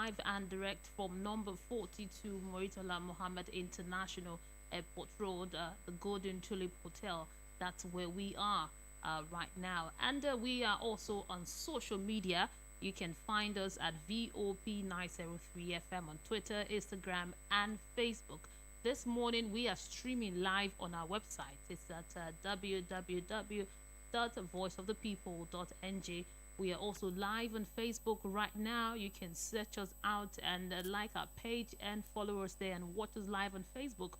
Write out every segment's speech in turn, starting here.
live and direct from number 42 Moritala Mohammed International Airport Road, the Golden Tulip Hotel. That's where we are right now. And we are also on social media. You can find us at VOP903FM on Twitter, Instagram, and Facebook. This morning, we are streaming live on our website. It's at www.voiceofthepeople.ng. We are also live on Facebook right now. You can search us out and like our page and follow us there and watch us live on Facebook.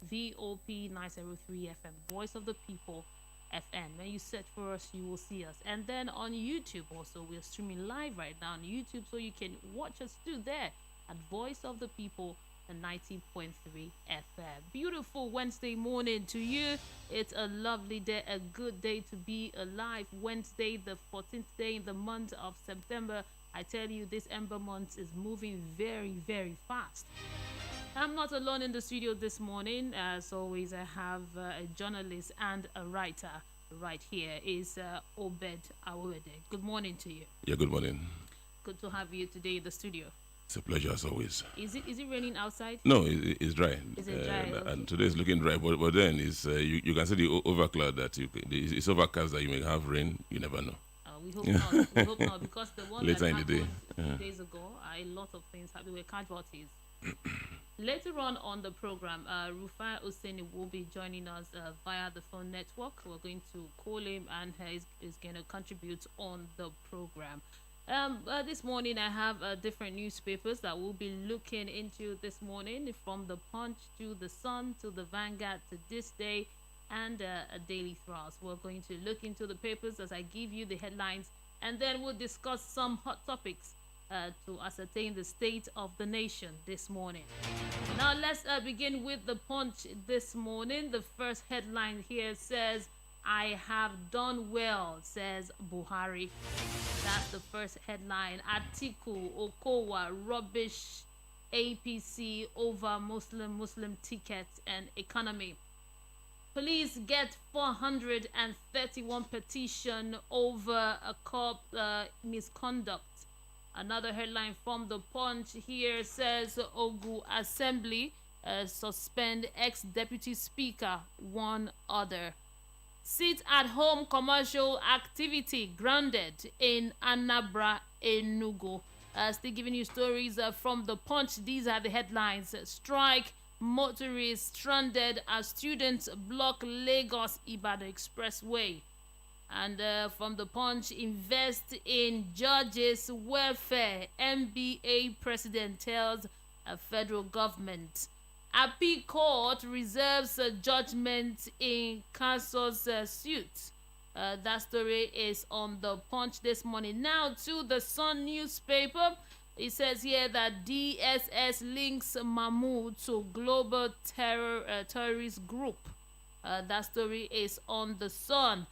VOP903FM, Voice of the People FM. When you search for us, you will see us. And then on YouTube also, we're streaming live right now on YouTube, so you can watch us too there at Voice of the People 90.3 FM. Beautiful Wednesday morning to you. It's a lovely day, a good day to be alive. Wednesday, the 14th day in the month of September. I tell you, this Ember month is moving very, very fast. I'm not alone in the studio this morning. As always, I have a journalist and a writer right here. Is Obed Awede. Good morning to you. Yeah, good morning. Good to have you today in the studio. It's a pleasure as always. Is it raining outside? No, it's dry. Is it dry? Okay. And today is looking dry, but then it's you can see the overcloud that it's overcast that you may have rain. You never know. We hope not. We hope not, because the one later that in the day, 2 days ago, a lot of things happened. There were casualties. Later on the program, Rufai Oseni will be joining us via the phone network. We're going to call him, and he's going to contribute on the program. This morning, I have different newspapers that we'll be looking into this morning, from the Punch to the Sun to the Vanguard to This Day, and a Daily Thrust. We're going to look into the papers as I give you the headlines, and then we'll discuss some hot topics to ascertain the state of the nation this morning. Now let's begin with the Punch this morning. The first headline here says, "I have done well," says Buhari. That's the first headline. Atiku Okowa rubbish APC over Muslim tickets and economy. Police get 431 petition over a cop misconduct. Another headline from the Punch here says Ogu Assembly suspend ex-deputy speaker, one other. Sit-at-home commercial activity grounded in Anambra, Enugu. Still giving you stories from the Punch. These are the headlines. Strike, motorists stranded as students block Lagos-Ibadan Expressway. And from the Punch, invest in judges' welfare. NBA president tells a federal government. Appeal Court reserves judgment in Council's suit. That story is on the Punch this morning. Now to the Sun newspaper. It says here that DSS links Mahmoud to global terrorist group. That story is on the Sun.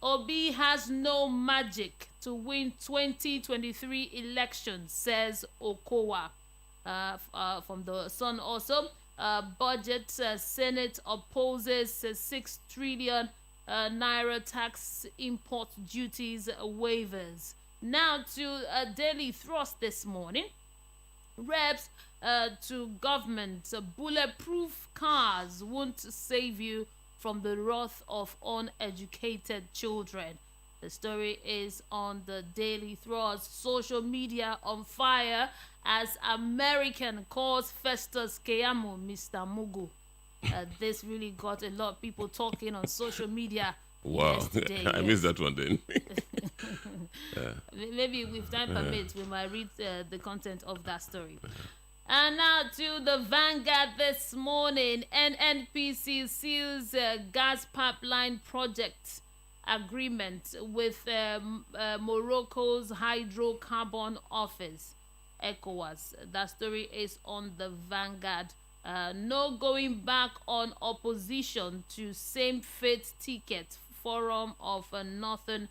Obi has no magic to win 2023 elections, says Okowa. From the Sun also. Budget, Senate opposes 6 trillion naira tax import duties waivers. Now to a Daily Thrust this morning. Reps to government, bulletproof cars won't save you from the wrath of uneducated children. The story is on the Daily Thrust. Social media on fire as American calls Festus Keyamo Mr. Mugu. This really got a lot of people talking on social media. Wow, yesterday. I missed that one then. Maybe if time permits, we might read the content of that story. And now to the Vanguard this morning. NNPC seals gas pipeline project agreement with Morocco's hydrocarbon office, ECOWAS. That story is on the Vanguard. No going back on opposition to same-faith ticket, Forum of Northern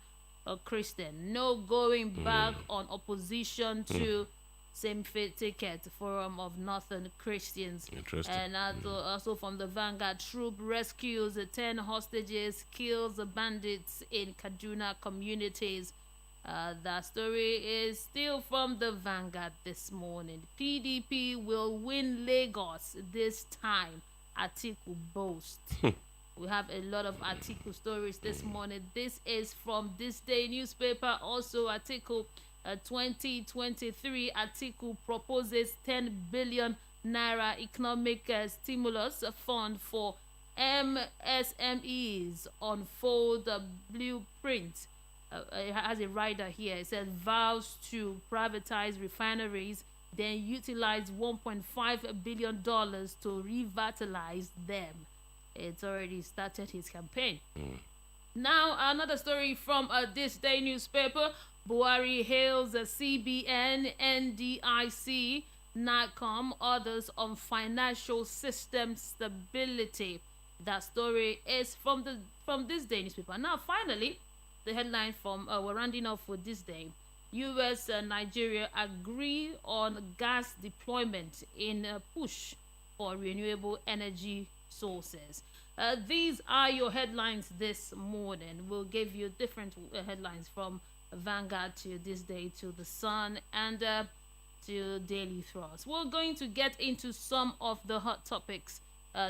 Christian. No going back on opposition to same-faith ticket, Forum of Northern Christians. Interesting. And also from the Vanguard, troop rescues 10 hostages, kills bandits in Kaduna communities. That story is still from the Vanguard this morning. PDP will win Lagos this time, Atiku boast. We have a lot of Atiku stories this morning. This is from This Day newspaper. Also, Atiku 2023. Atiku proposes 10 billion naira economic stimulus fund for MSMEs. Unfold blueprint. It has a rider here. It says vows to privatize refineries, then utilize $1.5 billion to revitalize them. It's already started his campaign. Now, another story from This Day newspaper. Buhari hails a CBN, NDIC, NACOM, others on financial system stability. That story is from This Day newspaper. Now, finally, the headline from we're rounding off for this day. U.S. and Nigeria agree on gas deployment in a push for renewable energy sources. These are your headlines this morning. We'll give you different headlines from Vanguard to This Day to The Sun and to Daily Thrust. We're going to get into some of the hot topics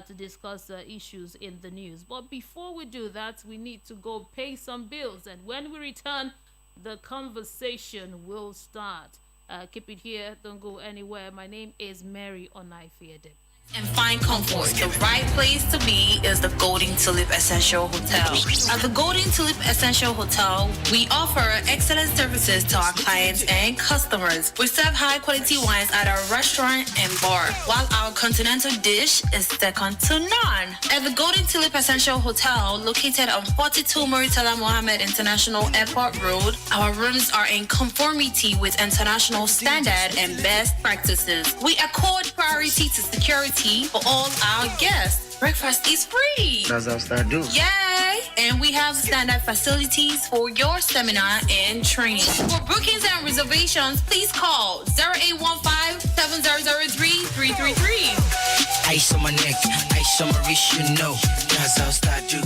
to discuss issues in the news. But before we do that, we need to go pay some bills. And when we return, the conversation will start. Keep it here. Don't go anywhere. My name is Mary Onaifiede. And find comfort. The right place to be is the Golden Tulip Essential Hotel. At the Golden Tulip Essential Hotel, we offer excellent services to our clients and customers. We serve high quality wines at our restaurant and bar, while our continental dish is second to none. At the Golden Tulip Essential Hotel, located on 42 Muritala Mohammed International Airport Road, our rooms are in conformity with international standard and best practices. We accord priority to security for all our guests. Breakfast is free. That's how I do. Yay! And we have standard facilities for your seminar and training. For bookings and reservations, please call 0815-7003-333. Ice on my neck, ice on my wrist, you know. That's how I do.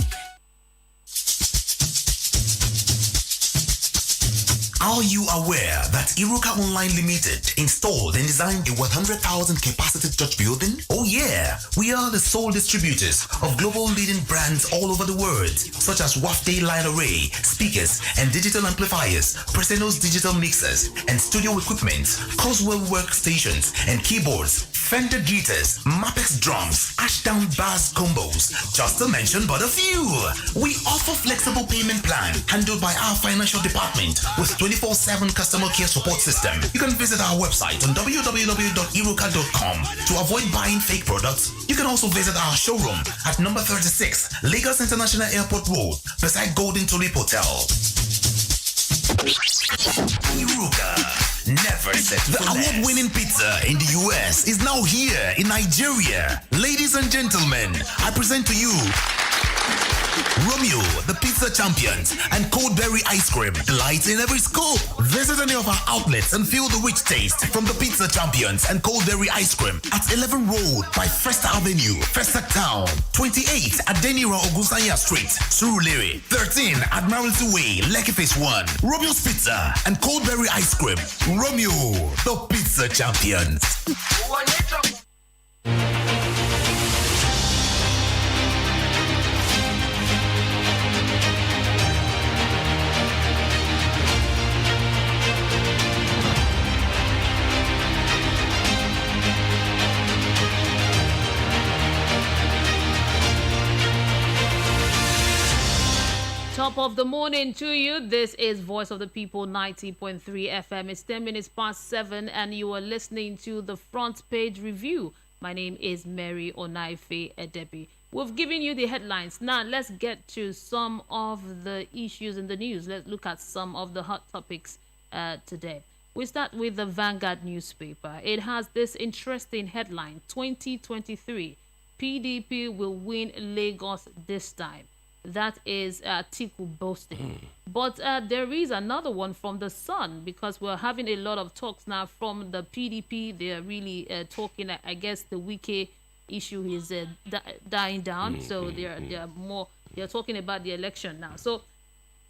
Are you aware that Iruka Online Limited installed and designed a 100,000 capacity church building? Oh yeah, we are the sole distributors of global leading brands all over the world, such as Wafday Line Array, speakers and digital amplifiers, Preseno's digital mixers and studio equipment, Coswell workstations and keyboards, Fender guitars, Mapex drums, Ashdown bass combos, just to mention but a few. We offer flexible payment plan handled by our financial department with 24/7 customer care support system. You can visit our website on www.iruka.com to avoid buying fake products. You can also visit our showroom at number 36 Lagos International Airport Road beside Golden Tulip Hotel. Iruka, never settle. The award-winning pizza in the US is now here in Nigeria. Ladies and gentlemen, I present to you Romeo, the pizza champions, and cold berry ice cream. Delight in every scoop. Visit any of our outlets and feel the rich taste from the pizza champions and cold berry ice cream at 11 Road by Festa Avenue, Festa Town. 28 at Denira Ogusanya Street, Surulere. 13 Admiralty Way, Lekki Phase 1. Romeo's Pizza and cold berry ice cream. Romeo, the pizza champions. Top of the morning to you. This is Voice of the People 90.3 FM. It's 10 minutes past 7 and you are listening to the Front Page Review. My name is Mary Onaifiede. We've given you the headlines. Now let's get to some of the issues in the news. Let's look at some of the hot topics today. We start with the Vanguard newspaper. It has this interesting headline: 2023, PDP will win Lagos this time. That is Atiku boasting. But there is another one from the Sun, because we're having a lot of talks now from the PDP. They're really talking. I guess the Wike issue is dying down, so they're talking about the election now. So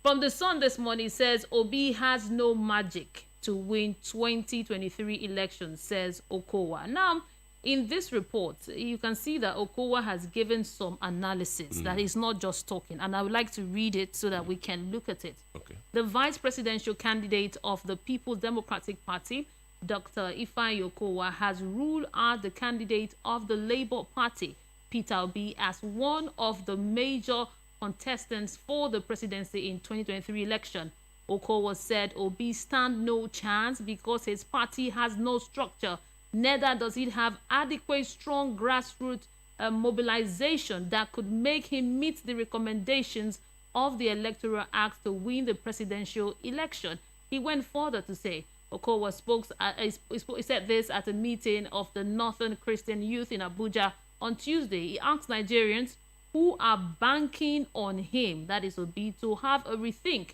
From the Sun this morning, it says Obi has no magic to win 2023 elections, says Okowa. Now, in this report, you can see that Okowa has given some analysis that he's not just talking, and I would like to read it so that we can look at it. Okay. The vice presidential candidate of the People's Democratic Party, Dr. Ifeanyi Okowa, has ruled out the candidate of the Labour Party, Peter Obi, as one of the major contestants for the presidency in 2023 election. Okowa said Obi stand no chance because his party has no structure. Neither does it have adequate strong grassroots mobilization that could make him meet the recommendations of the Electoral Act to win the presidential election. He went further to say, Okowa he said this at a meeting of the Northern Christian Youth in Abuja on Tuesday. He asked Nigerians who are banking on him, that is Obi, to have a rethink,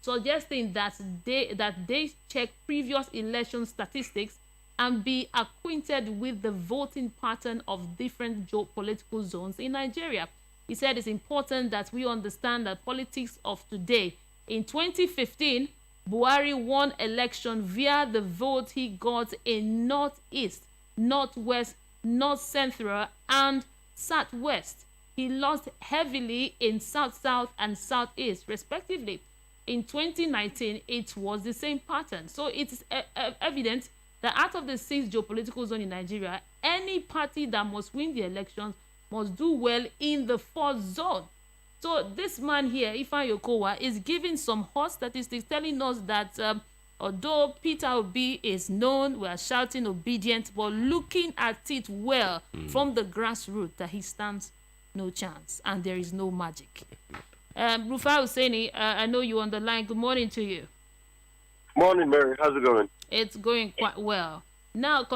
suggesting that they check previous election statistics and be acquainted with the voting pattern of different geopolitical zones in Nigeria. He said it's important that we understand that politics of today. In 2015, Buhari won election via the vote he got in Northeast, Northwest, North Central, and Southwest. He lost heavily in South-South and Southeast, respectively. In 2019, it was the same pattern. So it is evident that out of the 6 geopolitical zones in Nigeria, any party that must win the elections must do well in the 4th zone. So this man here, Ifeanyi Okowa, is giving some hot statistics telling us that although Peter Obi is known, we are shouting obedient, but looking at it well from the grassroots, that he stands no chance and there is no magic. Rufai Hussaini, I know you on the line. Good morning to you. Morning, Mary. How's it going? It's going quite well. Now,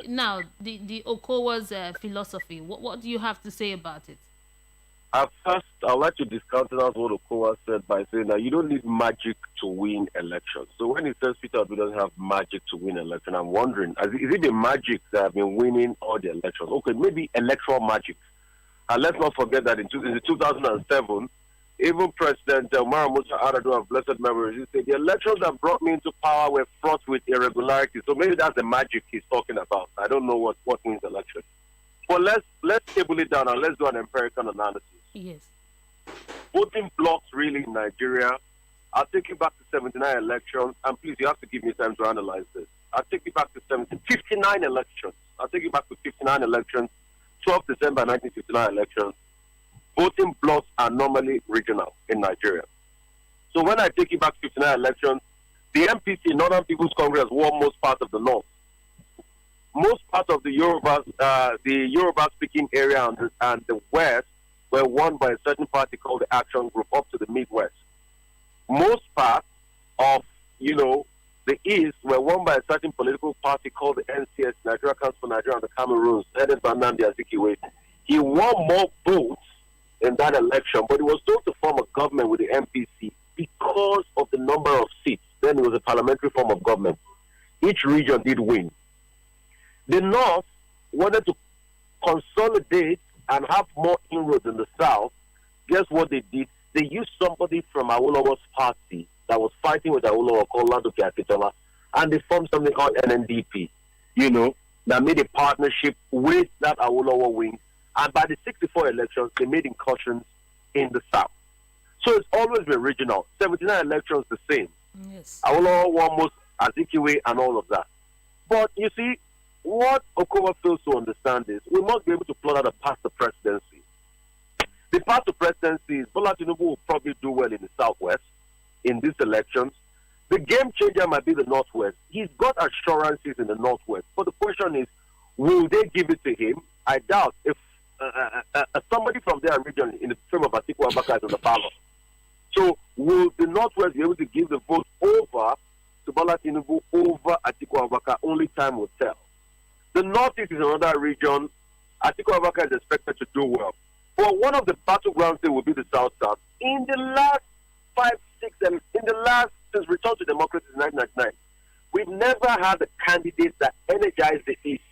now the Okowa's philosophy. What do you have to say about it? At first, I'd like to discountenance what Okowa said by saying that you don't need magic to win elections. So when he says Peter Obi doesn't have magic to win election, I'm wondering, is it the magic that have been winning all the elections? Okay, maybe electoral magic. And let's not forget that in 2007, even President Umar Musa Yar'Adua of blessed memory, he said the elections that brought me into power were fraught with irregularities. So maybe that's the magic he's talking about. I don't know what wins election. But let's table it down and let's do an empirical analysis. Yes. Voting blocks really in Nigeria. I'll take you back to 79 elections, and please, you have to give me time to analyze this. I'll take you back to 59 elections. I'll take you back to 59 elections, 12 December 1959 elections. Voting blocks are normally regional in Nigeria. So when I take you back to 59 elections, the MPC, Northern People's Congress, won most parts of the north. Most parts of the Yoruba-speaking area and the west were won by a certain party called the Action Group up to the Midwest. Most parts of, the east were won by a certain political party called the NCS, Nigeria Council for Nigeria and the Cameroons, headed by Nnamdi Azikiwe. He won more votes in that election, but he was told to form a government with the MPC because of the number of seats. Then it was a parliamentary form of government. Each region did win. The North wanted to consolidate and have more inroads in the South. Guess what they did? They used somebody from Awolowo's party that was fighting with Awolowo called Ladoke Akintola, and they formed something called NNDP, that made a partnership with that Awolowo wing. And by the 64 elections, they made incursions in the South. So it's always been regional. 79 elections, the same. Yes. Awolowo won most, Azikiwe, and all of that. But you see, what Okowa fails to understand is we must be able to plot out a path to presidency. The path to presidency is Bola Tinubu will probably do well in the Southwest in these elections. The game changer might be the Northwest. He's got assurances in the Northwest. But the question is, will they give it to him? I doubt. If somebody from their region in the frame of Atiku Abubakar is on the ballot. So will the Northwest be able to give the vote over to Bola Tinubu over Atiku Abubakar? Only time will tell. The Northeast is another region. Atiku Abubakar is expected to do well. But one of the battlegrounds there will be the South-South. In the last 5, 6, and since return to democracy in 1999, we've never had a candidate that energized the East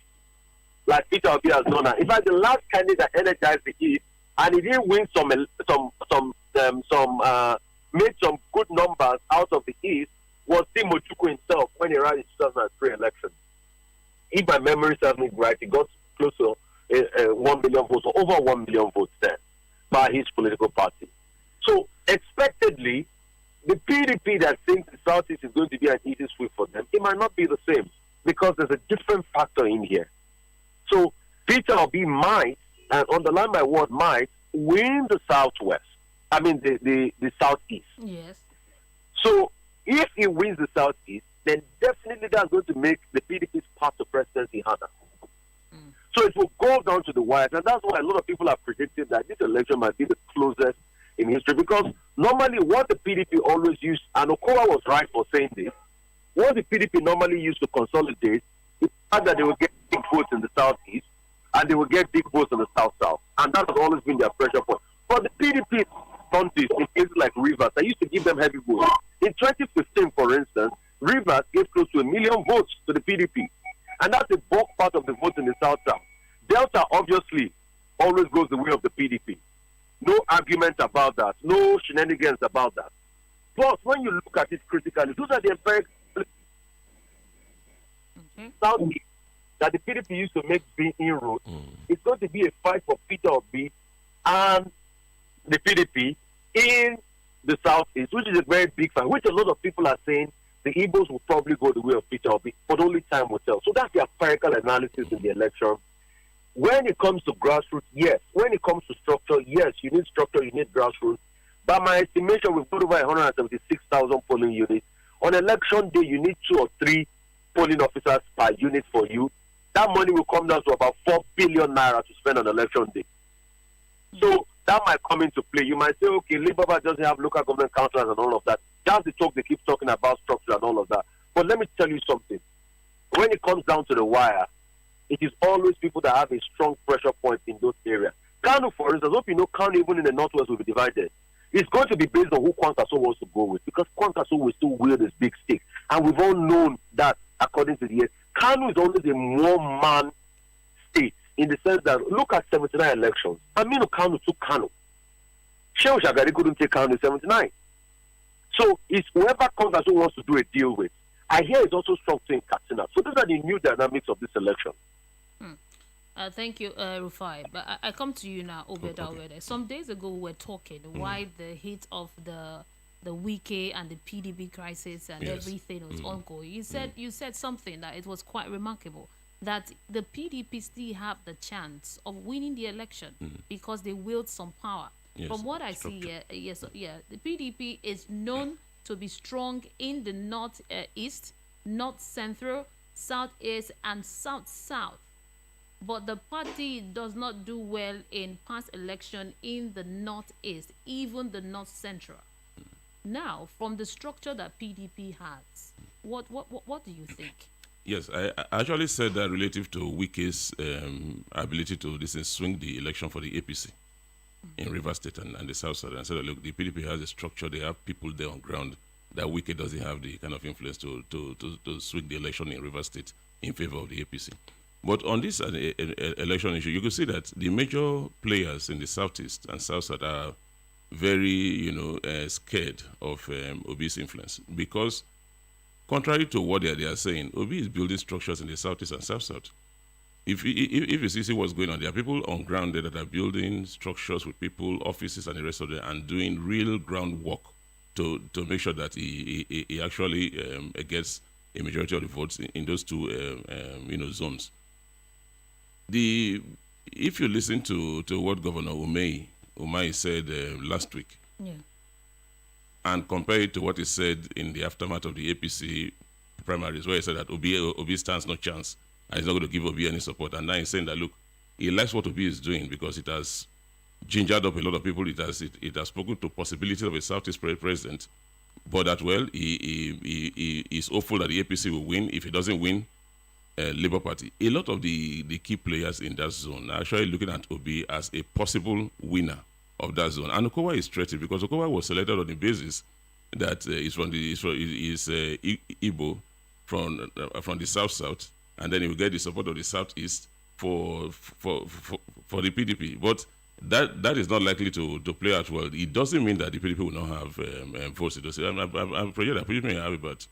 like Peter Obi has done. In fact, the last candidate that energized the East, and he didn't win some made some good numbers out of the East was Timochukwu himself when he ran his 2003 election. If my memory serves me right, he got close to 1 million votes, or over 1 million votes then, by his political party. So, expectedly, the PDP that thinks the Southeast is going to be an easy sweep for them, it might not be the same, because there's a different factor in here. So, Peter Obi might, and underline my word, might, win the Southwest. I mean, the Southeast. Yes. So, if he wins the Southeast, then definitely that's going to make the PDP's path to presidency harder. So it will go down to the wires, and that's why a lot of people are predicting that this election might be the closest in history, because normally what the PDP always used, and Okowa was right for saying this, what the PDP normally used to consolidate is the fact that they will get big votes in the Southeast, and they will get big votes in the South-South, and that has always been their pressure point. But the PDP counties in places like Rivers, they used to give them heavy votes. In 2015, for instance, Rivers gave close to 1 million votes to the PDP. And that's the bulk part of the vote in the South-South. Delta, obviously, always goes the way of the PDP. No argument about that. No shenanigans about that. Plus, when you look at it critically, those are the empirical Southeast that the PDP used to make big inroads. It's going to be a fight for Peter Obi and the PDP in the Southeast, which is a very big fight, which a lot of people are saying the Igbos will probably go the way of Peter Obi, but only time will tell. So that's the empirical analysis in the election. When it comes to grassroots, yes. When it comes to structure, yes, you need structure, you need grassroots. By my estimation, we've got over 176,000 polling units. On election day, you need 2 or 3 polling officers per unit for you. That money will come down to about 4 billion naira to spend on election day. So that might come into play. You might say, okay, Labour doesn't have local government councillors and all of that. That's the talk they keep talking about, structure and all of that. But let me tell you something. When it comes down to the wire, it is always people that have a strong pressure point in those areas. Kanu, for instance, hope you know Kanu even in the Northwest will be divided. It's going to be based on who Kwantaso wants to go with, because Kwantaso will still wield this big stick. And we've all known that, according to the years, Kanu is always a one-man state, in the sense that, look at 79 elections. Aminu Kanu took Kanu. Shehu Shagari couldn't take Kanu in 79. So it's whoever Kwantaso wants to do a deal with. I hear it's also strong in Katsina. So those are the new dynamics of this election. Thank you, Rufai. But I come to you now, Obeda. Okay. Some days ago, we were talking why the heat of the Wike and the PDP crisis and everything was ongoing. You said something that it was quite remarkable, that the PDP still have the chance of winning the election because they wield some power. Yes, from what I see here, the PDP is known to be strong in the north east, north central, southeast, and south. But the party does not do well in past election in the northeast, even the north central. Now, from the structure that PDP has, what do you think? Yes, I actually said that relative to Wike's ability to swing the election for the APC in Rivers State and the South Side. And I said, look, the PDP has a structure, they have people there on ground, that Wike doesn't have the kind of influence to swing the election in Rivers State in favor of the APC. But on this election issue, you can see that the major players in the Southeast and South Side are very, scared of Obi's influence, because contrary to what they are saying, Obi is building structures in the Southeast and South. If you see what's going on, there are people on ground there that are building structures with people, offices, and the rest of them, and doing real groundwork to make sure that he actually gets a majority of the votes in those two zones. If you listen to what Governor Umahi said last week, and compare it to what he said in the aftermath of the APC primaries, where he said that Obi stands no chance and he's not going to give Obi any support, and now he's saying that, look, he likes what Obi is doing because it has gingered up a lot of people. It has spoken to possibilities of a Southeast president, but that, well, he is hopeful that the APC will win. If he doesn't win, Labour Party. A lot of the key players in that zone are actually looking at Obi as a possible winner of that zone. And Okowa is threatened because Okowa was selected on the basis that he's Igbo from the South, and then he will get the support of the Southeast for the PDP. But that is not likely to play out well. It doesn't mean that the PDP will not have votes. I'm projecting that PDP may have about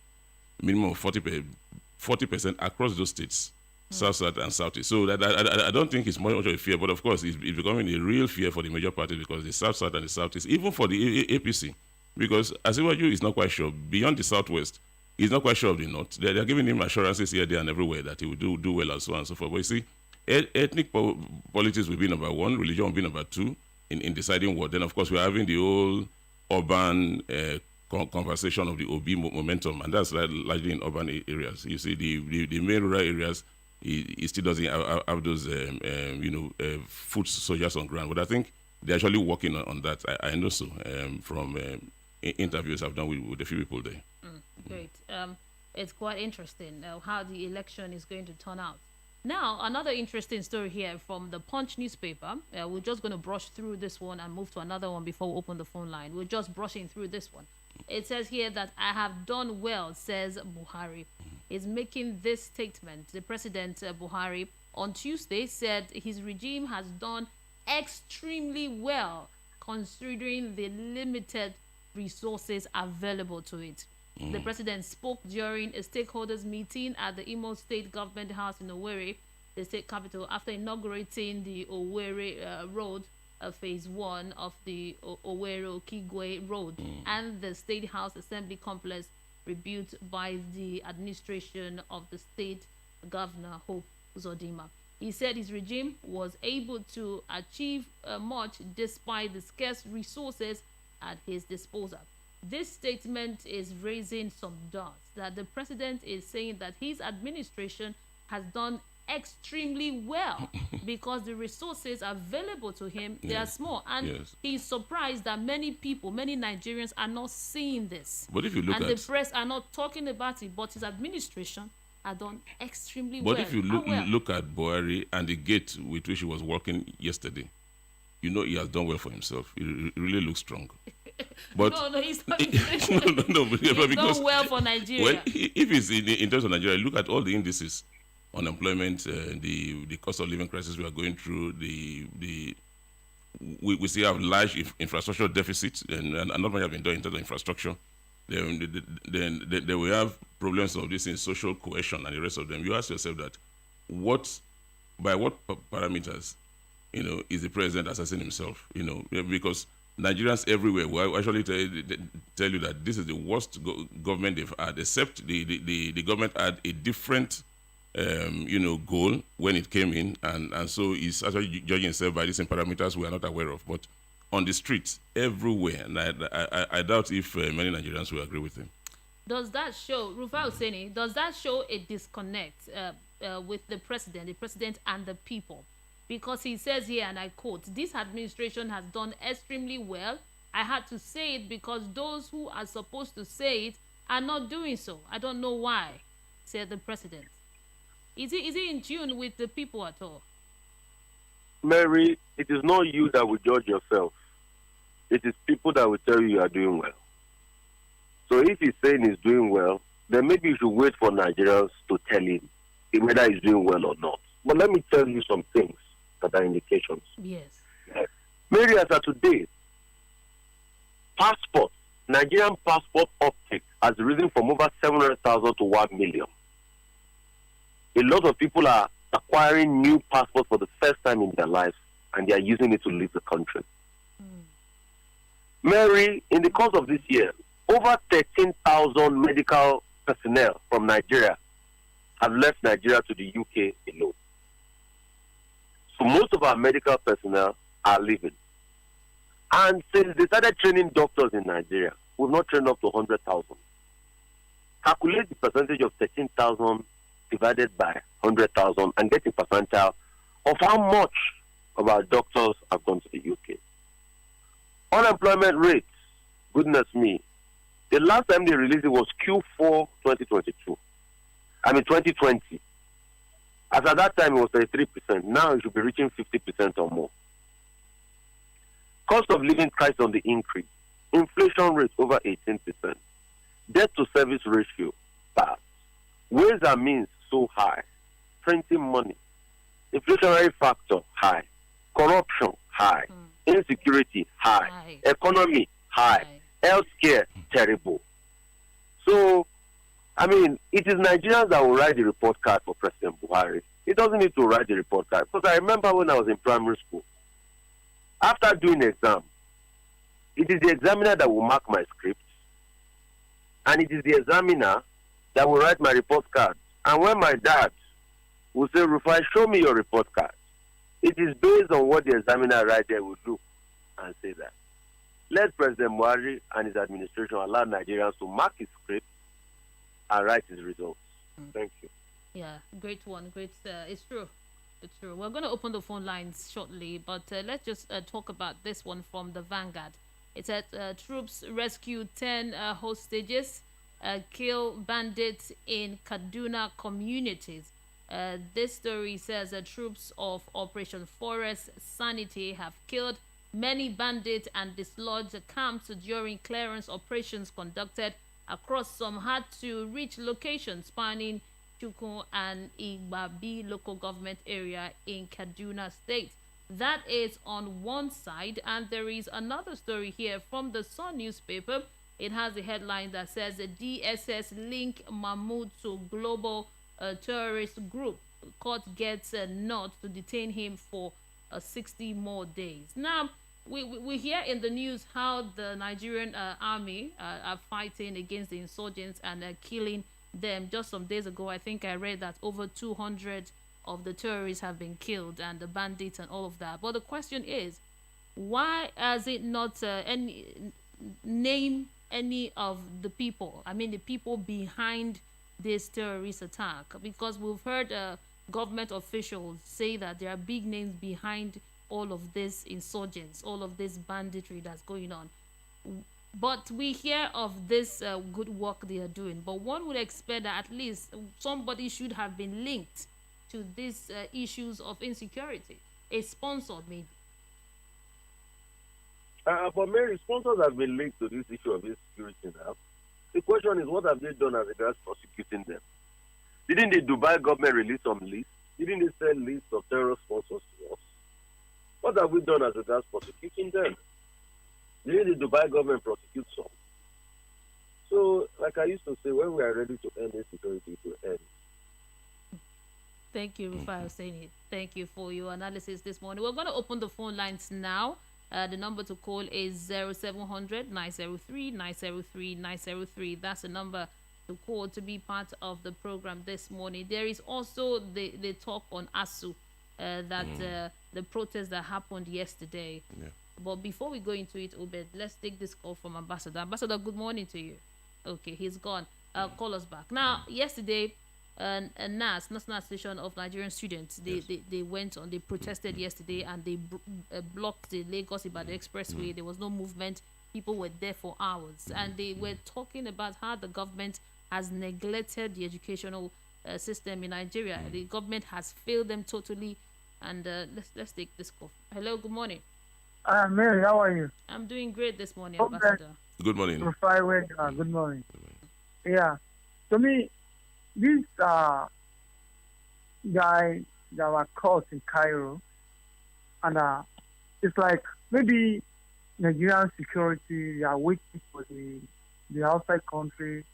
minimum of 40% across those states, South and Southeast. So that I don't think it's much of a fear, but of course it's becoming a real fear for the major parties because the South and the Southeast, even for the APC, because Asiwaju is not quite sure. Beyond the Southwest, he's not quite sure of the North. They're giving him assurances here, there, and everywhere that he will do well and so on and so forth. But you see, ethnic politics will be number one, religion will be number two in deciding what. Then, of course, we're having the whole urban conversation of the OB momentum, and that's largely in urban areas. You see, the main rural areas, he still doesn't have those, foot soldiers on ground. But I think they're actually working on that. I know so from interviews I've done with a few people there. Great. It's quite interesting how the election is going to turn out. Now, another interesting story here from the Punch newspaper. We're just going to brush through this one and move to another one before we open the phone line. We're just brushing through this one. It says here that I have done well, says Buhari. Is making this statement. The President Buhari on Tuesday said his regime has done extremely well considering the limited resources available to it. The president spoke during a stakeholders meeting at the Imo State Government House in Owerri, the state capital, after inaugurating the Owerri Road, phase 1 of the Owerri-Okigwe Road, and the State House Assembly Complex rebuilt by the administration of the state governor, Hope Uzodinma. He said his regime was able to achieve much despite the scarce resources at his disposal. This statement is raising some doubts that the president is saying that his administration has done extremely well because the resources available to him, they are small. And he's surprised that many people, many Nigerians are not seeing this. But if you look and the press are not talking about it, but his administration has done extremely well. But if you look at Buhari and the gate with which he was working yesterday, you know he has done well for himself. He really looks strong. But no, he's not. He's done well for Nigeria. Well, if it's in terms of Nigeria, look at all the indices: unemployment, the cost of living crisis we are going through. We still have large infrastructure deficits, and not much have been done in terms of infrastructure. Then we have problems of this in social cohesion and the rest of them. You ask yourself that, by what parameters, is the president assessing himself? Because Nigerians everywhere will actually tell you that this is the worst government they've had, except the government had a different, goal when it came in, and so he's actually judging himself by these parameters we are not aware of. But on the streets, everywhere, and I doubt if many Nigerians will agree with him. Does that show, Rufai Oseni, does that show a disconnect with the president and the people? Because he says here, and I quote, "This administration has done extremely well. I had to say it because those who are supposed to say it are not doing so. I don't know why," said the president. Is he in tune with the people at all? Mary, it is not you that will judge yourself. It is people that will tell you are doing well. So if he's saying he's doing well, then maybe you should wait for Nigerians to tell him whether he's doing well or not. But let me tell you some things that are indications. Yes. Mary, as of today, Nigerian passport uptake has risen from over 700,000 to 1 million. A lot of people are acquiring new passports for the first time in their lives, and they are using it to leave the country. Mary, in the course of this year, over 13,000 medical personnel from Nigeria have left Nigeria to the UK alone. So most of our medical personnel are leaving. And since they started training doctors in Nigeria, we've not trained up to 100,000. Calculate the percentage of 13,000 divided by 100,000 and get a percentile of how much of our doctors have gone to the UK. Unemployment rates, goodness me, the last time they released it was Q4 2022. 2020. As at that time, it was 33%. Now it should be reaching 50% or more. Cost of living crisis on the increase. Inflation rate over 18%. Debt to service ratio bad. Ways and means so high. Printing money. Inflationary factor high. Corruption high. Insecurity, high. Economy, high. Healthcare, terrible. So, I mean, it is Nigerians that will write the report card for President Buhari. He doesn't need to write the report card. Because I remember when I was in primary school, after doing the exam, it is the examiner that will mark my script, and it is the examiner that will write my report card. And when my dad will say, Rufai, show me your report card, it is based on what the examiner right there will do and say that. Let President Buhari and his administration allow Nigerians to mark his script and write his results. Thank you. Yeah, great one. Great. It's true. It's true. We're going to open the phone lines shortly, but let's just talk about this one from the Vanguard. It said troops rescue 10 hostages, kill bandits in Kaduna communities. This story says troops of Operation Forest Sanity have killed many bandits and dislodged camps during clearance operations conducted across some hard-to-reach locations spanning Chukwu and Igbabi local government area in Kaduna State. That is on one side, and there is another story here from the Sun newspaper. It has a headline that says DSS link Mahmoud to global terrorist group. Court gets a nod to detain him for 60 more days. Now, we hear in the news how the Nigerian army are fighting against the insurgents and killing them. Just some days ago, I think I read that over 200 of the terrorists have been killed and the bandits and all of that. But the question is, why has it not name any of the people? I mean, the people behind this terrorist attack, because we've heard government officials say that there are big names behind all of this insurgents, all of this banditry that's going on. But we hear of this good work they are doing. But one would expect that at least somebody should have been linked to these issues of insecurity. A sponsor, maybe. But many sponsors have been linked to this issue of insecurity now. The question is, what have they done as regards prosecuting them? Didn't the Dubai government release some lists? Didn't they send lists of terror sponsors to us? What have we done as regards prosecuting them? Didn't the Dubai government prosecute some? So, like I used to say, when we are ready to end insecurity, it will end. Thank you, Rufai Hussaini. Thank you for your analysis this morning. We're going to open the phone lines now. The number to call is 0700 903 903 903. That's the number to call to be part of the program this morning. There is also the talk on ASUU, the protest that happened yesterday. Yeah. But before we go into it, Obed, let's take this call from Ambassador. Ambassador, good morning to you. Okay, he's gone. Call us back. Now, yesterday, NAS, National Association of Nigerian Students, they went on, they protested yesterday, and they blocked the Lagos-Ibadan Expressway. There was no movement. People were there for hours, and they were talking about how the government has neglected the educational system in Nigeria. The government has failed them totally, and let's take this call. Hello, good morning. Mary, how are you? I'm doing great this morning, Ambassador. Good morning. Good morning. Yeah. To me, this guy that were caught in Cairo, and it's like maybe Nigerian security are waiting for the outside country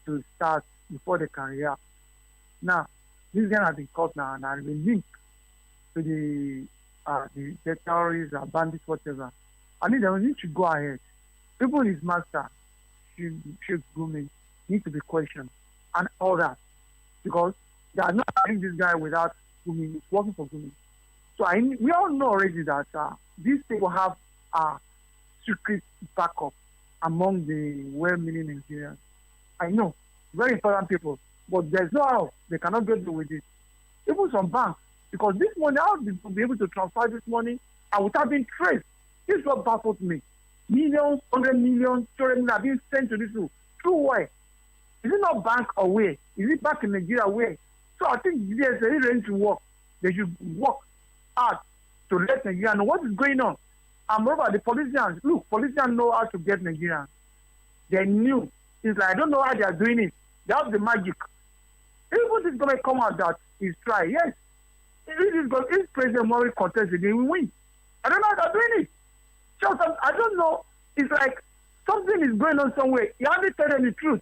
to start before they can react. Now, this guy has been caught now and has been linked to the terrorists, bandits, whatever. I mean, they need to go ahead. People his master should grooming need to be questioned and all that, because they are not having this guy without grooming. He's working for grooming. So we all know already that these people have secret backup among the well-meaning Nigerians. I know, very important people, but there's no how they cannot get with it. Even some banks, because this money, how to be able to transfer this money and without being traced. This is what baffles me. Millions, 100 million, 200 million are being sent to this room. Through where? Is it not bank or where? Is it back in Nigeria where? So I think there's a ready to work. They should work hard to let Nigeria know what is going on. And moreover, the politicians, look, politicians know how to get Nigerians. They knew. It's like, I don't know how they are doing it. They have the magic. Even this going to come out that is try, yes. If President Buhari contests again, we win. I don't know how they're doing it. Just, I don't know. It's like something is going on somewhere. You haven't tell them the truth.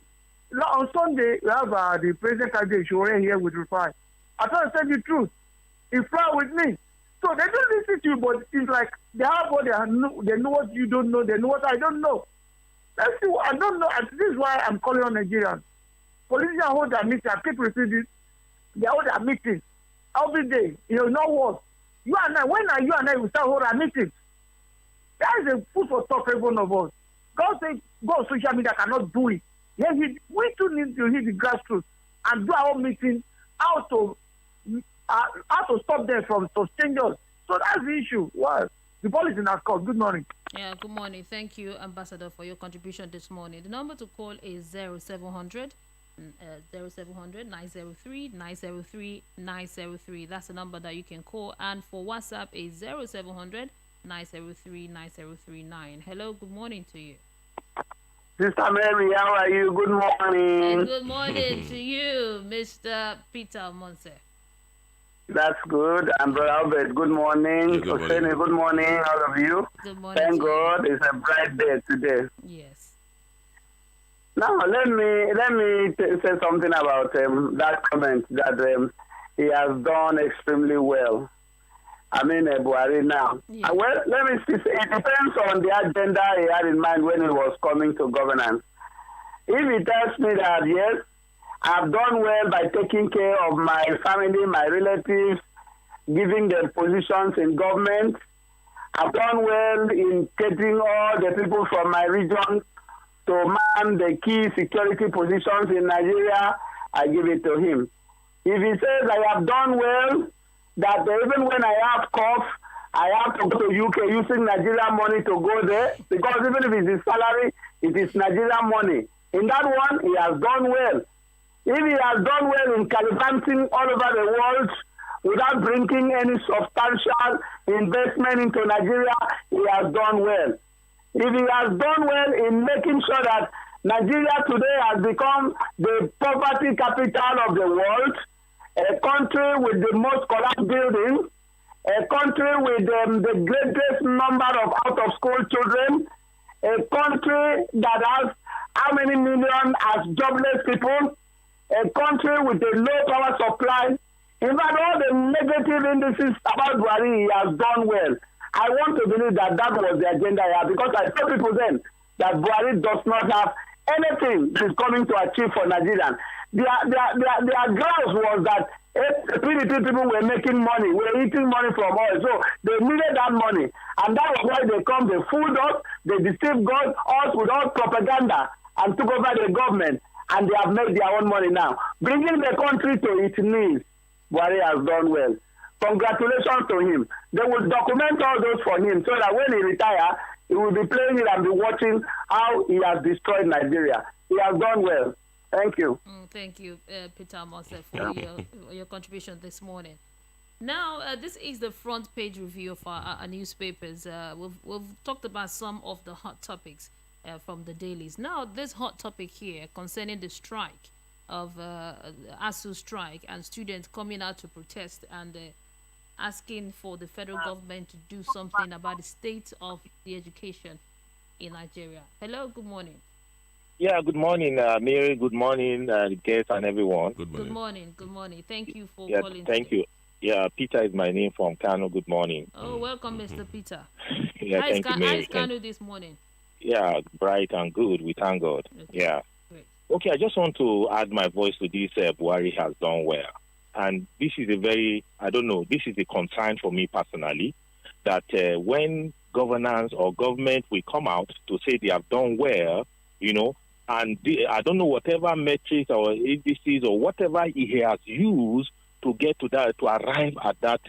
On Sunday, we have the president candidate here with Rufai. I thought I said the truth. He fly with me. So they don't listen to you, but it's like they have what they know what you don't know. They know what I don't know. Let's see what I don't know. And this is why I'm calling on Nigerians. Politicians hold their meeting. People receive this. They hold their meetings every day. You know what? You and I, when are you and I will start holding our meetings? That is a food for thought for every one of us. God say, go on social media cannot do it. Yes, we too need to hit the grassroots and do our own meeting how to stop them from strangers. So that's the issue. Well, the policy in our court. Good morning. Yeah, good morning. Thank you, Ambassador, for your contribution this morning. The number to call is 0700 903 903 903. That's the number that you can call. And for WhatsApp is 0700 903 9039. Hello, good morning to you. Sister Mary, how are you? Good morning. And good morning to you, Mr. Peter Monse. That's good. And Brother Albert, good morning. Good morning. Oseni, good morning, all of you. Good morning. Thank God, it's a bright day today. Yes. Now, let me say something about that comment that he has done extremely well. I mean, Buhari now. Yeah. Well, let me see. It depends on the agenda he had in mind when he was coming to governance. If he tells me that, yes, I've done well by taking care of my family, my relatives, giving them positions in government, I've done well in getting all the people from my region to man the key security positions in Nigeria, I give it to him. If he says I have done well, that even when I have cough, I have to go to UK using Nigerian money to go there, because even if it's his salary, it is Nigerian money. In that one, he has done well. If he has done well in gallivanting all over the world without bringing any substantial investment into Nigeria, he has done well. If he has done well in making sure that Nigeria today has become the poverty capital of the world, a country with the most collapsed buildings, a country with the greatest number of out-of-school children, a country that has how many million as jobless people, a country with a low power supply. In fact, all the negative indices about Buhari, he has done well. I want to believe that that was the agenda here, because I told people then that Buhari does not have anything that is coming to achieve for Nigerians. Their grounds was that the PDP people were making money, were eating money from oil, so they needed that money. And that was why they come, they fooled us, they deceived God, us with all propaganda, and took over the government, and they have made their own money now. Bringing the country to its knees, Buhari has done well. Congratulations to him. They will document all those for him so that when he retires, he will be playing it and be watching how he has destroyed Nigeria. He has done well. Thank you. Thank you, Peter Mose, for your contribution this morning. Now, this is the front page review of our newspapers. We've talked about some of the hot topics from the dailies. Now, this hot topic here concerning the strike of ASUU strike and students coming out to protest and asking for the federal government to do something about the state of the education in Nigeria. Hello, good morning. Yeah, good morning, Mary. Good morning, guests and everyone. Good morning. Good morning. Good morning. Thank you for calling. Thank you. Yeah, Peter is my name from Kano. Good morning. Oh, welcome, Mr. Peter. Yeah, thank you, Mary. How is Kano this morning? Yeah, bright and good. We thank God. Okay. Yeah. Great. Okay, I just want to add my voice to this. Buhari has done well. And this is this is a concern for me personally, that when governance or government will come out to say they have done well, and I don't know whatever metrics or indices or whatever he has used to get to that, to arrive at that,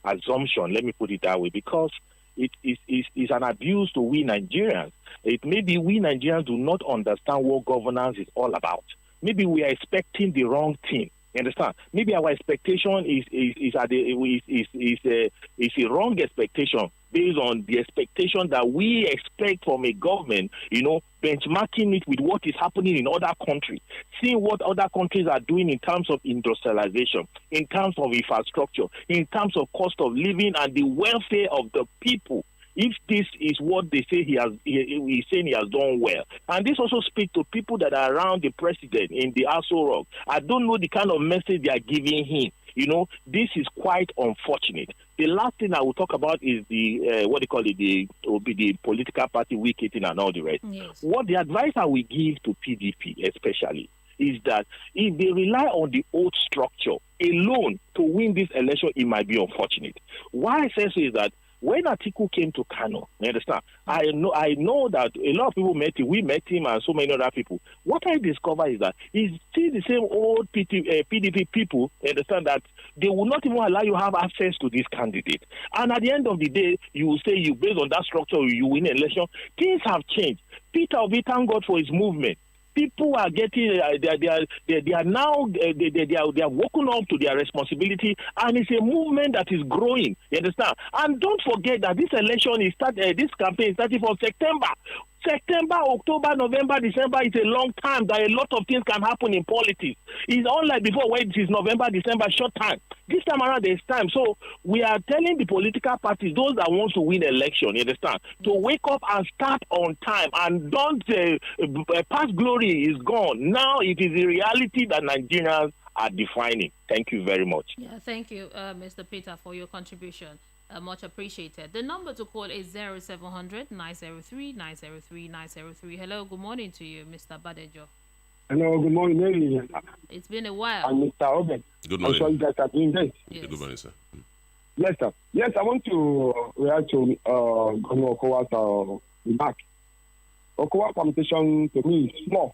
assumption, let me put it that way, because it is an abuse to we Nigerians. It may be we Nigerians do not understand what governance is all about. Maybe we are expecting the wrong thing. You understand? Maybe our expectation is a wrong expectation based on the expectation that we expect from a government, benchmarking it with what is happening in other countries, seeing what other countries are doing in terms of industrialization, in terms of infrastructure, in terms of cost of living and the welfare of the people. If this is what they say he's saying he has done well. And this also speaks to people that are around the president in the ASUU. I don't know the kind of message they are giving him. This is quite unfortunate. The last thing I will talk about is the the political party weak-eating and all the rest. Yes. What the advice I will give to PDP especially is that if they rely on the old structure alone to win this election, it might be unfortunate. Why I say so is that when Atiku came to Kano, you understand, I know that a lot of people met him. We met him and so many other people. What I discovered is that he's still the same old PDP people, you understand, that they will not even allow you to have access to this candidate. And at the end of the day, you will say based on that structure, you win an election. Things have changed. Peter Obi, thank God for his movement. People are getting, they are now, they are woken up to their responsibility, and it's a movement that is growing. You understand? And don't forget that this election this campaign is starting from September. September, October, November, December is a long time that a lot of things can happen in politics. It's unlike before when it is November, December, short time. This time around, there's time. So we are telling the political parties, those that want to win election, you understand, to wake up and start on time and don't past glory is gone. Now it is a reality that Nigerians are defining. Thank you very much. Yeah, thank you, Mr. Peter, for your contribution. Much appreciated. The number to call is 0700 903 903 903. Hello, good morning to you, Mr. Badejo. Hello, good morning, Mary. It's been a while. And Mr. Obed. Good morning. I'm sorry you guys are doing this. Yes. Good morning, sir. Yes, sir. Yes, I want to react to Governor Okowa's remark. Okowa's communication to me is small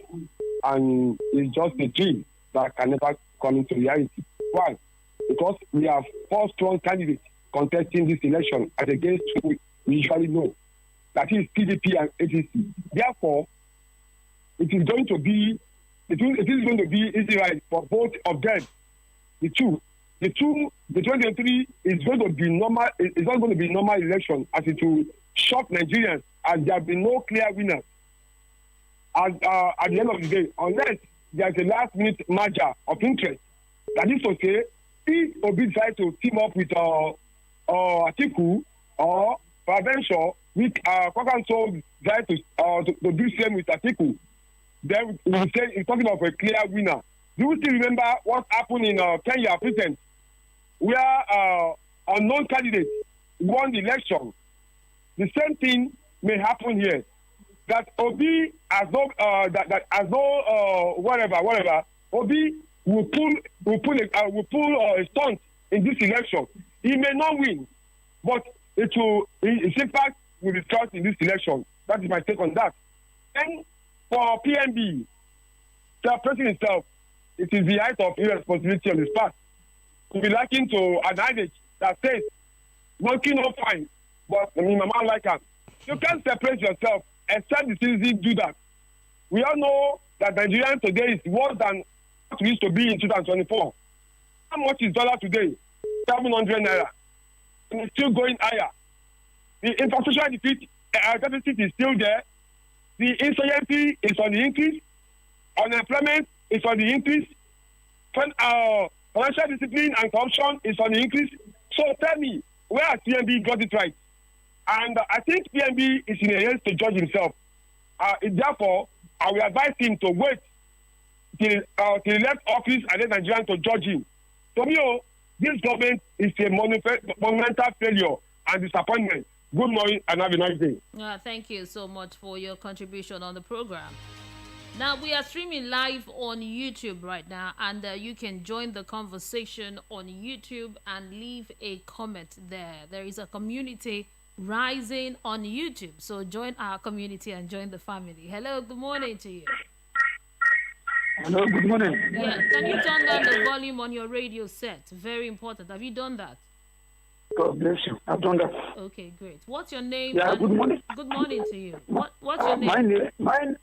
and it's just a dream that can never come into reality. Why? Because we have 4 strong candidates contesting this election as against who we usually know. That is PDP and ASUU. Therefore, it is going to be easy right for both of them. The 2023 is going to be normal. It's not going to be normal election as it will shock Nigerians as there have been no clear winners. As at the end of the day, unless there is a last-minute merger of interest, that is to say, if Obi decides to team up with Atiku or Prevention, which Kwakanso tried to do same with Atiku, then we say it's talking of a clear winner. Do you still remember what happened in Kenya, President, where unknown candidates won the election? The same thing may happen here. That Obi has no whatever. Obi will pull a stunt in this election. He may not win, but his impact will be felt in this election. That is my take on that. And for PNB, the president himself, it is the height of irresponsibility on his part to be likened to an adage that says, monkey no fine, but my mama like him. You can't separate yourself except the citizens do that. We all know that Nigeria today is worse than what we used to be in 2024. How much is dollar today? 700 naira. And it's still going higher. The infrastructure deficit is still there. The insurgency is on the increase. Unemployment is on the increase. Financial discipline and corruption is on the increase. So tell me, where has PNB got it right? And I think PNB is in a race to judge himself. Therefore, I will advise him to wait till he left office and then Nigerians to judge him. To me, this government is a monumental failure and disappointment. Good morning and have a nice day. Thank you so much for your contribution on the program. Now, we are streaming live on YouTube right now, and you can join the conversation on YouTube and leave a comment there. There is a community rising on YouTube, so join our community and join the family. Hello, good morning to you. Hello, good morning. Yeah, can you turn down the volume on your radio set? Very important. Have you done that? God bless you. I've done that. Okay, great. What's your name? Yeah, good morning. Good morning to you. What's your name? My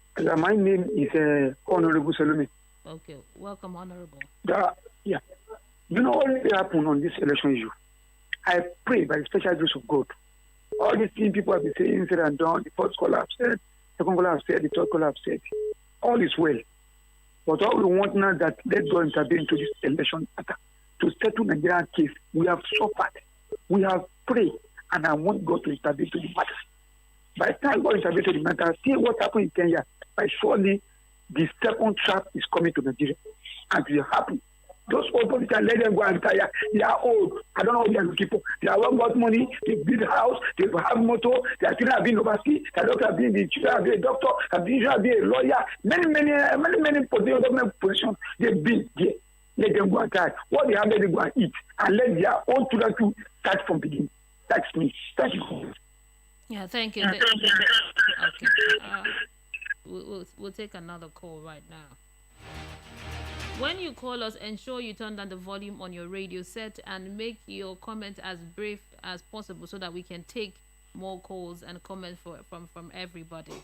name is Honorable Salome. Okay, welcome, Honorable. Yeah. You know what will happen on this election issue? I pray by the special grace of God. All these things people have been saying, said and done, the first caller have said, the second caller have said, the third caller have said, all is well. But all we want now that let God intervene into this election matter to settle Nigerian case. We have suffered, we have prayed, and I want God to intervene to the matter. By the time God intervenes to the matter, see what happened in Kenya. By surely the second trap is coming to Nigeria, and it will happen. Those old politicians, let them go and retire. They are old. I don't know what they are looking for. They have got money. They build a house. They have motor. Their children have been overseas. Their doctor have been the children have been a doctor. Their children have been a lawyer. Many government positions they've been there. Let them go and try. What they have, let them go and eat, and let their own children to start from beginning. That's me. Thank you. Yeah, thank you. Okay. We'll take another call right now. When you call us, ensure you turn down the volume on your radio set and make your comment as brief as possible so that we can take more calls and comments from everybody.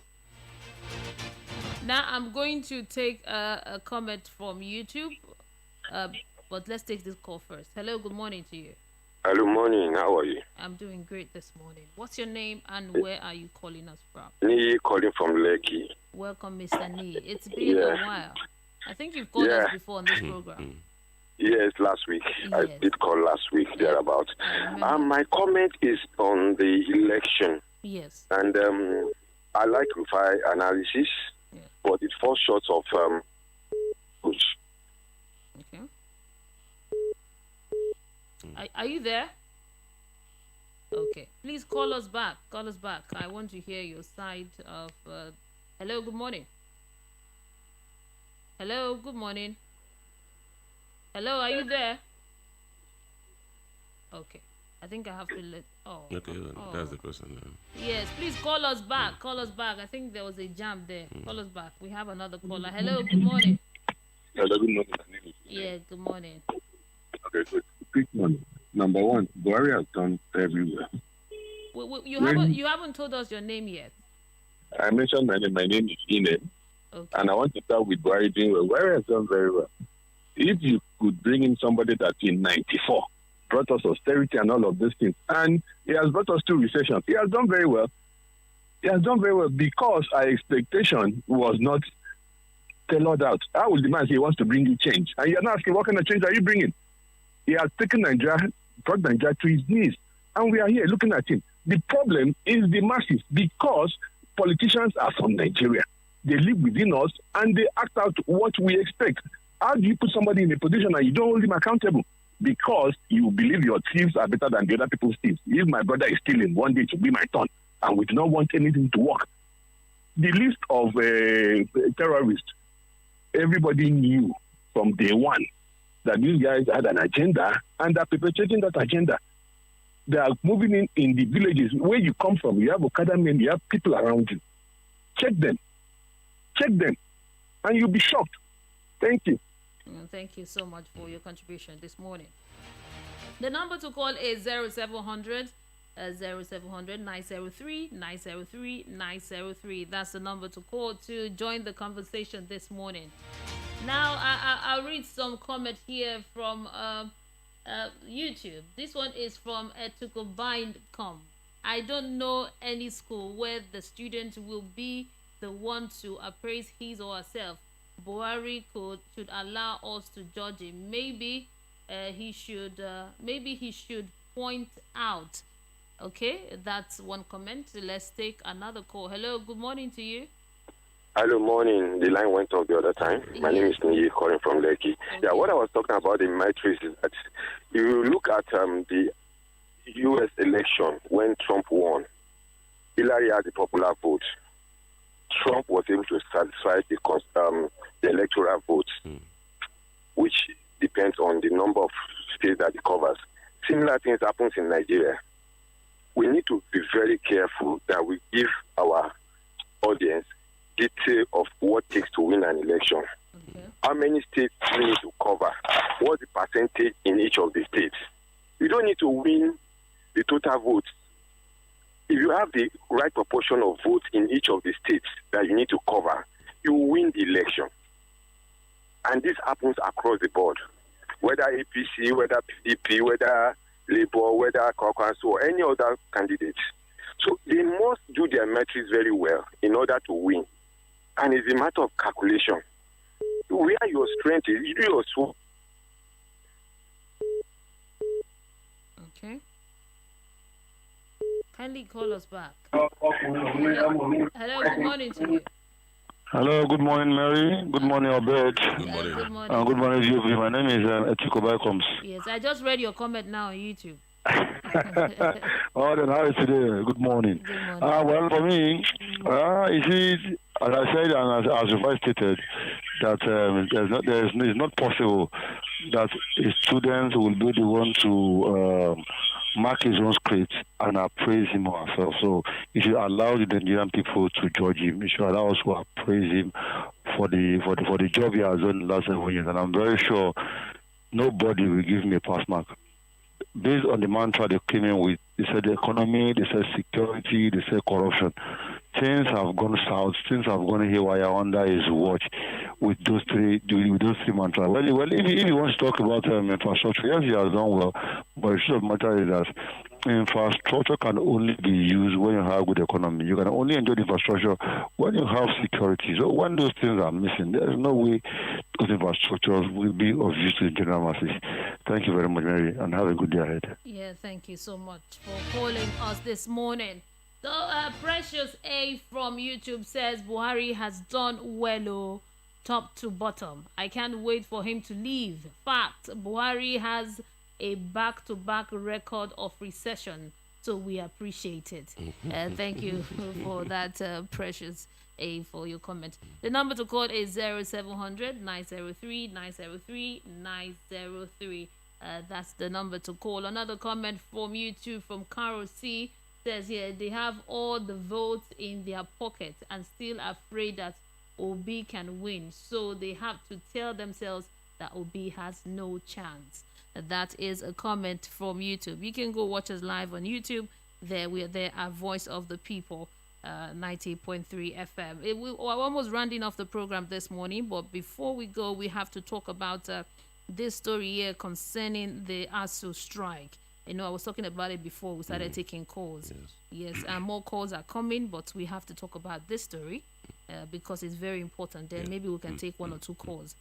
Now I'm going to take a comment from YouTube, but let's take this call first. Hello, good morning to you. Hello, morning. How are you? I'm doing great this morning. What's your name and where are you calling us from? Nee calling from Lekki. Welcome, Mr. Nee. It's been a while. I think you've called us before on this program. Yes, last week. Yes. I did call last week, thereabout. My comment is on the election. Yes. And I like Rufai analysis, but it falls short of Okay. Are you there? Okay. Please call us back. Call us back. I want to hear your side of... Hello, good morning. Hello, good morning. Hello, are you there? Okay. I think I have to let... Okay, that's the person. Yes, please call us back. Call us back. I think there was a jam there. Call us back. We have another caller. Hello, good morning. Hello, good morning. Yeah, good morning. Okay, good. Quick one. Number one, Buhari has done everywhere. You haven't told us your name yet. I mentioned my name. My name is Ine. Okay. And I want to start with Buhari doing well. Buhari has done very well. If you could bring in somebody that in 94 brought us austerity and all of these things, and he has brought us to recession, he has done very well. He has done very well because our expectation was not tailored out. I will demand he wants to bring you change. And you're not asking what kind of change are you bringing? He has taken Nigeria, brought Nigeria to his knees. And we are here looking at him. The problem is the masses because politicians are from Nigeria. They live within us and they act out what we expect. How do you put somebody in a position and you don't hold him accountable? Because you believe your thieves are better than the other people's thieves. If my brother is stealing, one day it will be my turn. And we do not want anything to work. The list of terrorists, everybody knew from day one that these guys had an agenda and are perpetrating that agenda. They are moving in the villages where you come from. You have Okada men, you have people around you. Check them, and you'll be shocked. Thank you. Thank you so much for your contribution this morning. The number to call is 0700 903 903 903. That's the number to call to join the conversation this morning. Now, I'll read some comment here from YouTube. This one is from Etukobindcom. I don't know any school where the student will be the one to appraise his or herself. Buhari should allow us to judge him. Maybe he should point out. Okay, that's one comment. Let's take another call. Hello, good morning to you. Hello, morning. The line went off the other time. My name is Niyi, calling from Lekki. Okay. Yeah, what I was talking about in matrix is that you look at the U.S. election when Trump won. Hillary had the popular vote. Trump was able to satisfy the electoral votes, which depends on the number of states that it covers. Similar things happens in Nigeria. We need to be very careful that we give our audience detail of what it takes to win an election. Okay. How many states do we need to cover? What's the percentage in each of the states? You don't need to win the total votes. If you have the right proportion of votes in each of the states that you need to cover, you will win the election. And this happens across the board. whether APC, whether PDP, whether Labour, whether Caucus, or any other candidate. So they must do their metrics very well in order to win. And it's a matter of calculation. Where your strength is, you do your swap. Okay. Kindly call us back. Hello, good morning to you. Hello, good morning, Mary. Good morning, Obed. Good morning. Good morning. Good morning, you. My name is Etiko Baikoms. Yes, I just read your comment now on YouTube. Oh, then how is today? Good morning. Good morning. Well, for me, you see, as I said and as Rufai stated, that it's not possible that a student will be the one to mark his own script and appraise him or herself. So you should allow the Nigerian people to judge him. You should allow us to appraise him for the job he has done in the last 7 years. And I'm very sure nobody will give me a pass mark. Based on the mantra they came in with, they said the economy, they said security, they said corruption. Things have gone south, things have gone haywire under his watch with those three mantras. Well, if he wants to talk about infrastructure, yes, he has done well, but the truth of the matter is that infrastructure can only be used when you have good economy. You can only enjoy the infrastructure when you have security. So when those things are missing, there is no way those infrastructures will be of use to the general masses. Thank you very much, Mary, and have a good day ahead. Yeah, thank you so much for calling us this morning. So, Precious A from YouTube says Buhari has done well, top to bottom. I can't wait for him to leave. Fact, Buhari has a back-to-back record of recession, so we appreciate it. Thank you for that, Precious A, for your comment. The number to call is 0700 903 903 903. That's the number to call. Another comment from YouTube from Carol C says here they have all the votes in their pocket and still afraid that Obi can win, so they have to tell themselves that Obi has no chance. That is a comment from YouTube. You can go watch us live on YouTube. We're there at Voice of the People, 90.3 FM. We're almost rounding off the program this morning, but before we go, we have to talk about this story here concerning the ASUU strike. You know, I was talking about it before we started taking calls. Yes, and more calls are coming, but we have to talk about this story because it's very important. Then maybe we can take one or two calls.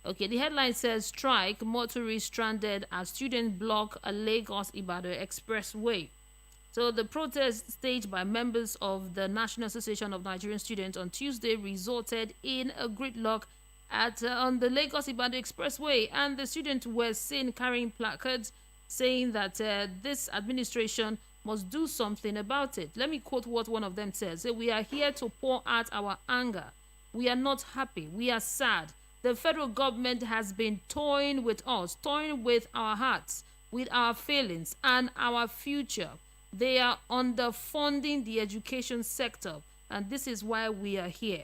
Okay, the headline says, strike, motorists stranded as students block a Lagos-Ibadan expressway. So the protest staged by members of the National Association of Nigerian Students on Tuesday resulted in a gridlock on the Lagos-Ibadan expressway, and the students were seen carrying placards saying that this administration must do something about it. Let me quote what one of them says. We are here to pour out our anger. We are not happy. We are sad. The federal government has been toying with us, toying with our hearts, with our feelings and our future. They are underfunding the education sector, and this is why we are here.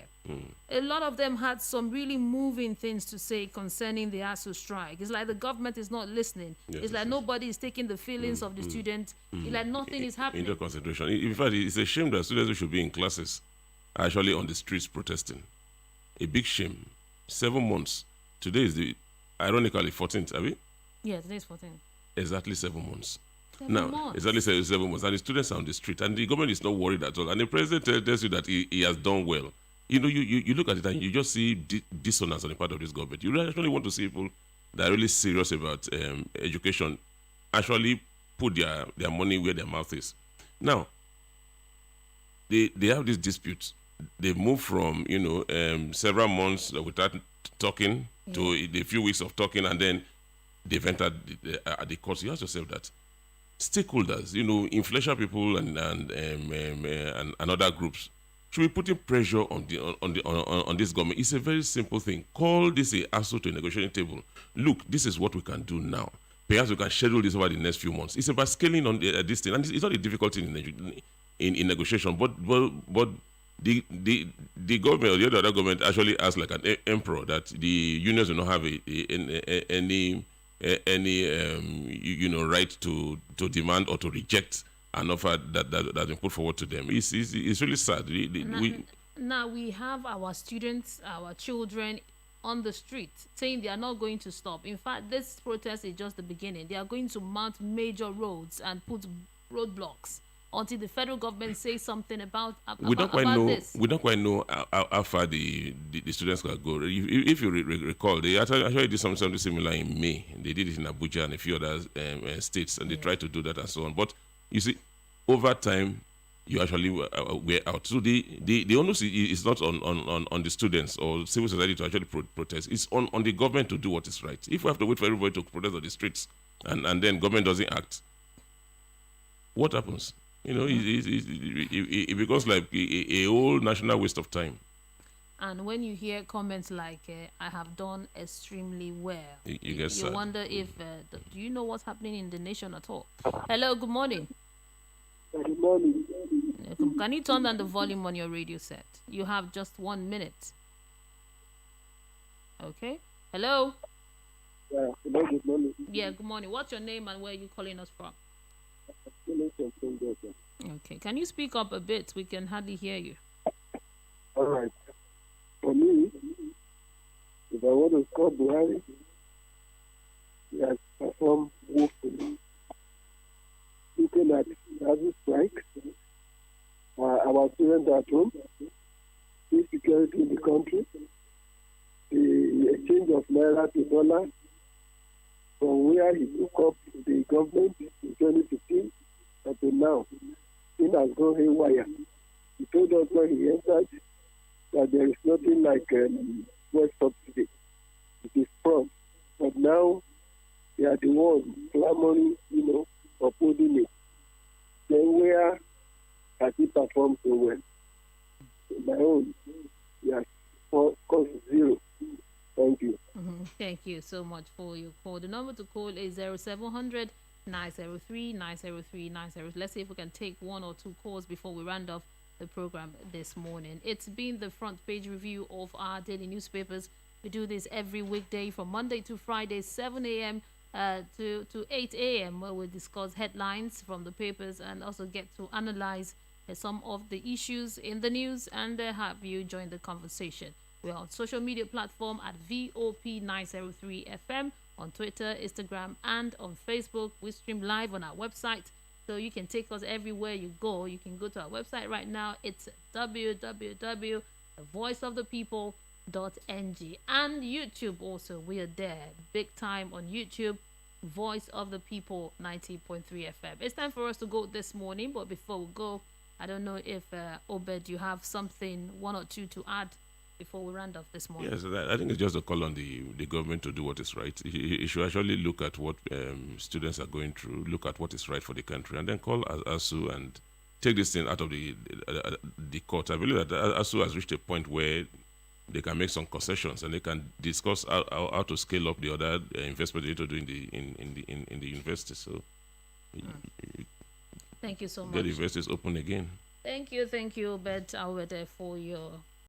A lot of them had some really moving things to say concerning the ASUU strike. It's like the government is not listening. It's like nobody is taking the feelings of the students. It's like nothing is happening. Into consideration. In fact, it's a shame that students who should be in classes are actually on the streets protesting. A big shame. 7 months. Today is ironically 14th, have we? Yeah, today is 14th. Exactly 7 months. 7 months. Exactly 7 months. And the students are on the street. And the government is not worried at all. And the president tells you that he has done well. You know, you look at it and you just see dissonance on the part of this government. You actually want to see people that are really serious about education actually put their money where their mouth is. Now, they have this dispute. They moved from, several months without talking to a few weeks of talking, and then they've entered the courts. You ask yourself that stakeholders, influential people and other groups should be putting pressure on this government. It's a very simple thing. Call this a ASUU to a negotiating table. Look, this is what we can do now. Perhaps we can schedule this over the next few months. It's about scaling on this thing, and it's not a difficult thing in negotiation. But the government or the other government actually acts like an emperor, that the unions will not have any right to demand or to reject an offer that's been put forward to them. It's really sad. Now we have our students, our children on the street saying they are not going to stop. In fact, this protest is just the beginning. They are going to mount major roads and put roadblocks until the federal government says something about this. We don't quite know how far the students can go. If you recall, they actually did something similar in May. They did it in Abuja and a few other states, and they tried to do that and so on. But you see, over time, you actually wear out. So the onus is not on the students or civil society to actually protest. It's on the government to do what is right. If we have to wait for everybody to protest on the streets and then government doesn't act, what happens? You know, it becomes like a whole national waste of time. And when you hear comments like, I have done extremely well, you wonder if, do you know what's happening in the nation at all? Hello, good morning. Good morning. Can you turn down the volume on your radio set? You have just 1 minute. Okay. Hello? Yeah, hello, good morning. Yeah, good morning. What's your name and where are you calling us from? Okay, can you speak up a bit? We can hardly hear you. All right. For me, if I want to call Buhari, he has performed woefully. Looking at ASUU strike, our students at home, insecurity in the country, the exchange of naira to dollar, from where he took up the government in 2015 until now, things has gone haywire. He told us when he entered that there is nothing like West subsidy. It is fraud. But now they are the ones clamoring, upholding it. Then where has he performed so well? In my own, he has cost zero. Thank you. Thank you so much for your call. The number to call is 0700 903 903 90. Let's see if we can take one or two calls before we round off the program this morning. It's been the front page review of our daily newspapers. We do this every weekday from Monday to Friday, 7 a.m. To 8 a.m. where we discuss headlines from the papers and also get to analyze some of the issues in the news and have you join the conversation. We're on social media platform at VOP903FM on Twitter, Instagram, and on Facebook. We stream live on our website, so you can take us everywhere you go. You can go to our website right now. It's www.voiceofthepeople.ng, and YouTube also. We are there big time on YouTube. Voice of the People 90.3 FM. It's time for us to go this morning, but before we go, I don't know if Obed, you have something, one or two to add before we round off this morning. Yes, I think it's just a call on the government to do what is right. He should actually look at what students are going through, look at what is right for the country, and then call ASUU and take this thing out of the court. I believe that ASUU has reached a point where they can make some concessions and they can discuss how to scale up the other investment they need to do in the university. So, thank you so much. Get the universities open again. Thank you, Obed, for your